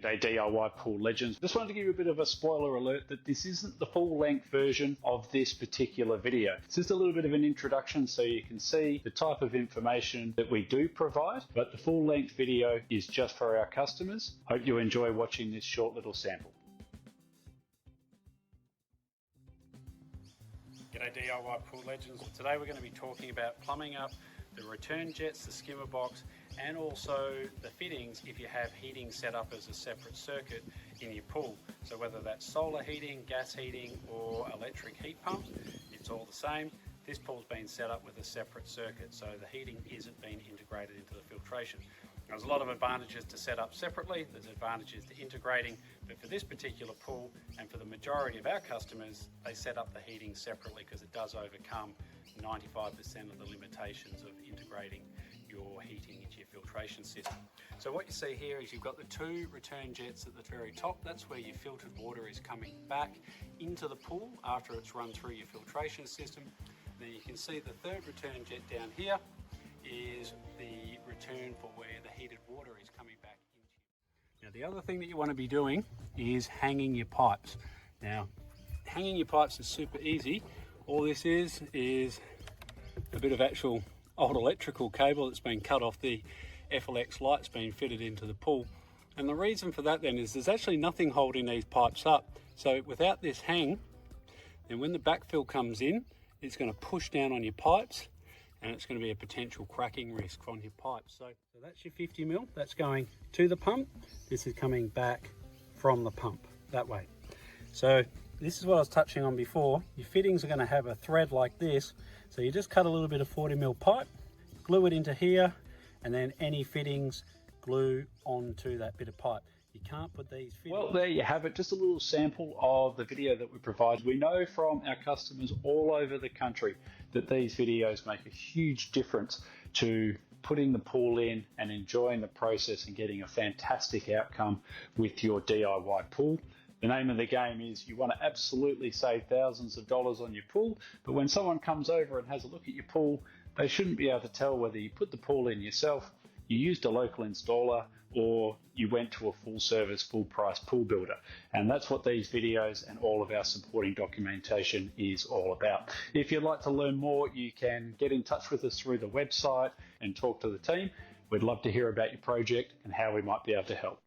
G'day DIY Pool Legends. Just wanted to give you a bit of a spoiler alert that this isn't the full length version of this particular video. It's just a little bit of an introduction so you can see the type of information that we do provide, but the full length video is just for our customers. Hope you enjoy watching this short little sample. G'day DIY Pool Legends. Today we're going to be talking about plumbing up the return jets, the skimmer box, and also the fittings if you have heating set up as a separate circuit in your pool. So whether that's solar heating, gas heating or electric heat pumps, it's all the same. This pool's been set up with a separate circuit, so the heating isn't being integrated into the filtration. There's a lot of advantages to set up separately, there's advantages to integrating, but for this particular pool and for the majority of our customers, they set up the heating separately because it does overcome 95% of the limitations of integrating your heating into your filtration system. So what you see here is you've got the two return jets at the very top. That's where your filtered water is coming back into the pool after it's run through your filtration system. Then you can see the third return jet down here is the return for where the heated water is coming back into. Now the other thing that you want to be doing is hanging your pipes. Now hanging your pipes is super easy. All this is a bit of actual old electrical cable that's been cut off the FLX lights being fitted into the pool. And the reason for that then is there's actually nothing holding these pipes up. So without this hang, then when the backfill comes in, it's going to push down on your pipes and it's going to be a potential cracking risk on your pipes. So that's your 50 mil, that's going to the pump. This is coming back from the pump that way. So this is what I was touching on before. Your fittings are going to have a thread like this. So you just cut a little bit of 40 mil pipe, glue it into here, and then any fittings glue onto that bit of pipe. You can't put these fittings. Well, there you have it, just a little sample of the video that we provide. We know from our customers all over the country that these videos make a huge difference to putting the pool in and enjoying the process and getting a fantastic outcome with your DIY pool. The name of the game is you want to absolutely save thousands of dollars on your pool, but when someone comes over and has a look at your pool, they shouldn't be able to tell whether you put the pool in yourself, you used a local installer, or you went to a full service, full price pool builder. And that's what these videos and all of our supporting documentation is all about. If you'd like to learn more, you can get in touch with us through the website and talk to the team. We'd love to hear about your project and how we might be able to help.